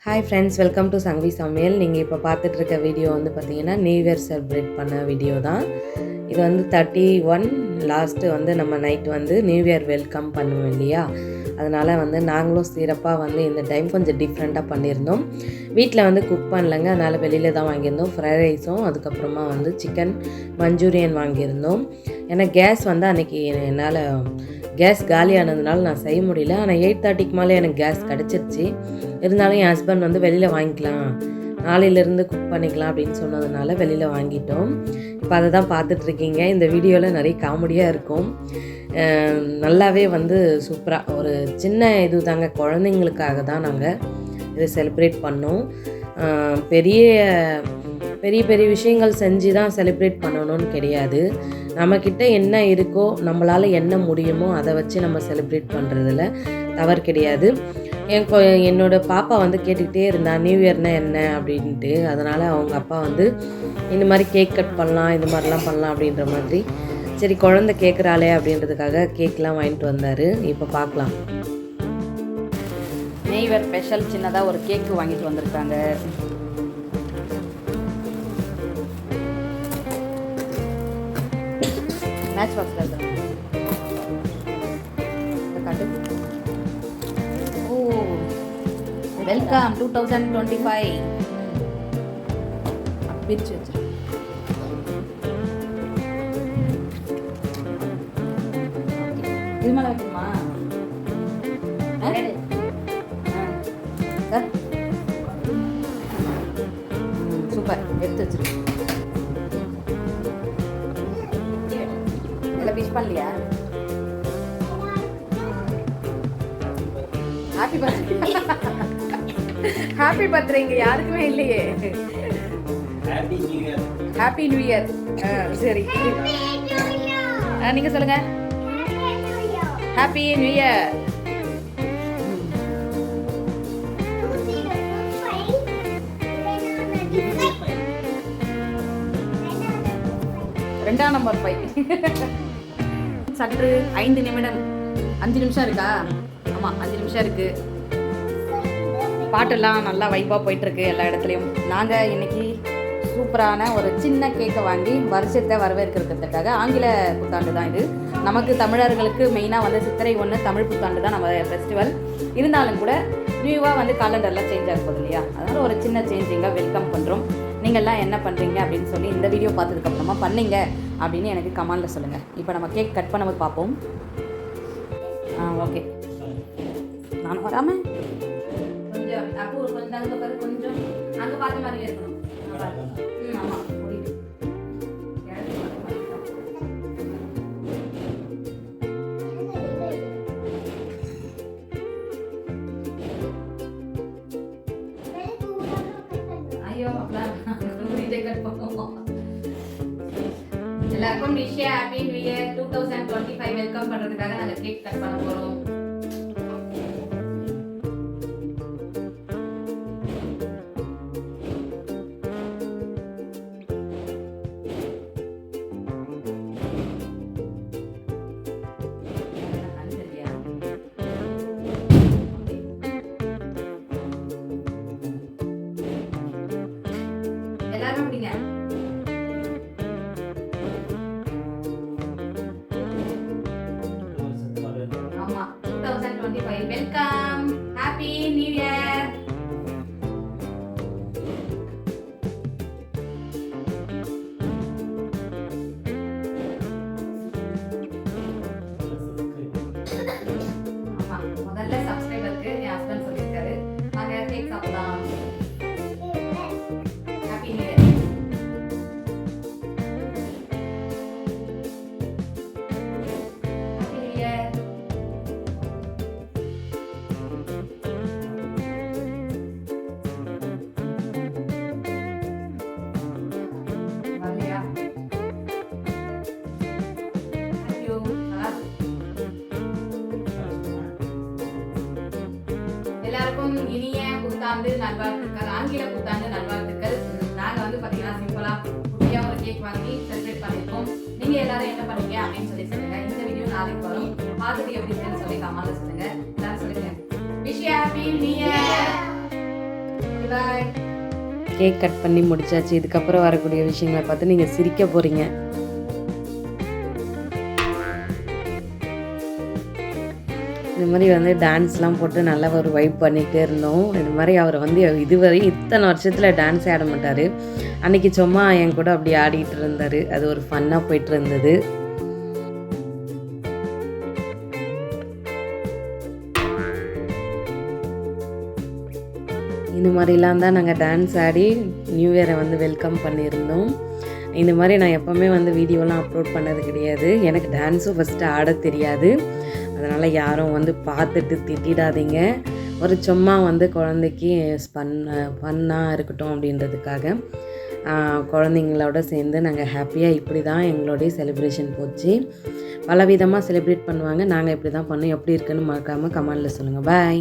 Hi friends, welcome to Sangavi சமையல். நீங்கள் இப்போ பார்த்துட்டு இருக்க வீடியோ வந்து பார்த்தீங்கன்னா நியூ இயர் செலிப்ரேட் பண்ண வீடியோ தான். இது வந்து 31 லாஸ்ட்டு வந்து நம்ம நைட் வந்து நியூ இயர் வெல்கம் பண்ணுவோம் இல்லையா, அதனால் வந்து நாங்களும் சிறப்பாக வந்து இந்த டைம் கொஞ்சம் டிஃப்ரெண்ட்டாக பண்ணியிருந்தோம். வீட்டில் வந்து குக் பண்ணலைங்க, அதனால் வெளியில் தான் வாங்கியிருந்தோம். ஃப்ரைட் ரைஸும் அதுக்கப்புறமா வந்து சிக்கன் மஞ்சூரியன் வாங்கியிருந்தோம். ஏன்னா கேஸ் வந்து அன்றைக்கி என்னால் கேஸ் காலியானதுனால நான் செய்ய முடியல. ஆனால் 8:30க்கு மேலே எனக்கு கேஸ் கிடச்சிருச்சு. இருந்தாலும் என் ஹஸ்பண்ட் வந்து வெளியில் வாங்கிக்கலாம், நாளையிலேருந்து குக் பண்ணிக்கலாம் அப்படின்னு சொன்னதுனால வெளியில் வாங்கிட்டோம். இப்போ அதை தான் பார்த்துட்ருக்கீங்க. இந்த வீடியோவில் நிறைய காமெடியாக இருக்கும். நல்லாவே வந்து சூப்பராக ஒரு சின்ன இது தாங்க, குழந்தைங்களுக்காக தான் நாங்கள் இதை செலிப்ரேட் பண்ணோம். பெரிய பெரிய பெரிய விஷயங்கள் செஞ்சு தான் செலிப்ரேட் பண்ணணும்னு கிடையாது. நம்மக்கிட்ட என்ன இருக்கோ, நம்மளால் என்ன முடியுமோ அதை வச்சு நம்ம செலிப்ரேட் பண்ணுறதுல தவறு கிடையாது. என்னோடய பாப்பா வந்து கேட்டுக்கிட்டே இருந்தா நியூ இயர்னால் என்ன அப்படின்ட்டு. அதனால் அவங்க அப்பா வந்து இந்த மாதிரி கேக் கட் பண்ணலாம், இது மாதிரிலாம் பண்ணலாம் அப்படின்ற மாதிரி, சரி குழந்தை கேட்குறாளே அப்படின்றதுக்காக கேக்லாம் வாங்கிட்டு வந்தார். இப்போ பார்க்கலாம். நியூ இயர் ஸ்பெஷல் சின்னதாக ஒரு கேக்கு வாங்கிட்டு வந்திருக்காங்க. மேட்ச் பாக்ஸில் வெல்கம் 2025 பிரிச்சு வச்சு இது மேலே வைக்கணுமா? சூப்பர், எடுத்து வச்சிருக்கு. இதில் விஷ் பண்ணலையா? Happy birthday. ஹாப்பி பர்த்டே இங்கே யாருக்குமே இல்லையே. Happy new year. சரி, நீங்கள் சொல்லுங்க. Happy new year. ரெண்டாம் நம்பர் 5 சற்று 5 நிமிடம் 5 நிமிஷம் இருக்கா? ஆமாம், 5 நிமிஷம் இருக்குது. பாட்டெல்லாம் நல்லா வைப்பாக போயிட்டுருக்கு எல்லா இடத்துலையும். நாங்கள் இன்றைக்கி சூப்பரான ஒரு சின்ன கேக்கை வாங்கி வருஷத்தை வரவேற்கிறதுக்காக, ஆங்கில புத்தாண்டு தான் இது. நமக்கு தமிழர்களுக்கு மெயினாக வந்து சித்திரை 1 தமிழ் புத்தாண்டு தான் நம்ம ஃபெஸ்டிவல். இருந்தாலும் கூட நியூவாக வந்து காலண்டர்லாம் சேஞ்ச் ஆக போகுது இல்லையா, அதனால் ஒரு சின்ன சேஞ்சிங்காக வெல்கம் பண்ணுறோம். நீங்கள்லாம் என்ன பண்ணுறீங்க அப்படின்னு சொல்லி இந்த வீடியோ பார்த்ததுக்கப்புறமா பண்ணீங்க அப்படின்னு எனக்கு கமெண்டில் சொல்லுங்கள். இப்போ நம்ம கேக் கட் பண்ணும்போது பார்ப்போம். ஓகே, நான் வராமல் கொஞ்சம் அப்போ கொஞ்சம் அங்கே பாரு, கொஞ்சம் அங்கே பார்த்த மாதிரி இருக்கணும். ஆமாம், முடியுது. ஐயோ, கட் பண்ணுவோம். எல்லாருக்கும் wish happy new year 2025 welcome பண்ணுறதுக்காக நாங்கள் கேக் கட் பண்ண போகிறோம். எல்லாரும் அப்படிங்க. ஆமா, 2025 வெல்கம், ஹாப்பி நியூ இயர். ஆமா, முதல்ல சப்ஸ்கிரைபருக்கு என் ஹஸ்பண்ட் சொல்லியிருக்காரு, வாங்க கேக் சாப்பிடலாம். Happy new year. Happy new year. வரலையா? தேங்க்யூ. எல்லாருக்கும் இனிய புத்தாண்டு நல்வாழ்த்துக்கள், ஆங்கில புத்தாண்டு நல்வாழ்த்துக்கள். நாங்கள் வந்து பார்த்தீங்கன்னா சிம்பிளாக குட்டியாக ஒரு கேக் வாங்கி செலிப்ரேட் பண்ணியிருக்கோம். நீங்கள் எல்லாரும் என்ன பண்ணீங்க அப்படின்னு சொல்லி சொல்லுங்கள். இந்த வீடியோ நாளைக்கு வரும், பார்த்துட்டு எப்படி இருக்குன்னு சொல்லி கமெண்ட்ல சொல்லுங்கள். எல்லாரும் சொல்லுங்கள். Wish happy new year. Bye. Cake cut பண்ணி முடிச்சாச்சு. இதுக்கப்புறம் வரக்கூடிய விஷயங்களை பார்த்து நீங்கள் சிரிக்க போகிறீங்க. இந்த மாதிரி வந்து டான்ஸ்லாம் போட்டு நல்லா ஒரு வைப் பண்ணிகிட்டே இருந்தோம். இது மாதிரி அவர் வந்து இதுவரை இத்தனை வருஷத்தில் டான்ஸே ஆட மாட்டார். அன்றைக்கி சும்மா என் கூட அப்படி ஆடிட்டு இருந்தார். அது ஒரு ஃபன்னாக போயிட்டு இருந்தது. இந்த மாதிரிலாம் தான் நாங்கள் டான்ஸ் ஆடி நியூ இயரை வந்து வெல்கம் பண்ணியிருந்தோம். இந்த மாதிரி நான் எப்போவுமே வந்து வீடியோலாம் அப்லோட் பண்ணது கிடையாது. எனக்கு டான்ஸும் ஃபஸ்ட்டு ஆட தெரியாது. அதனால் யாரும் வந்து பார்த்துட்டு திட்டிடாதீங்க. ஒரு சும்மா வந்து குழந்தைக்கு ஃபன்னாக இருக்கட்டும் அப்படின்றதுக்காக குழந்தைங்களோட சேர்ந்து நாங்கள் ஹாப்பியாக இப்படி தான் எங்களுடைய செலிப்ரேஷன் போச்சு. பல விதமாக செலிப்ரேட் பண்ணுவாங்க. நாங்கள் இப்படி தான் பண்ணோம். எப்படி இருக்குன்னு மறக்காமல் கமெண்டில் சொல்லுங்கள். பாய்.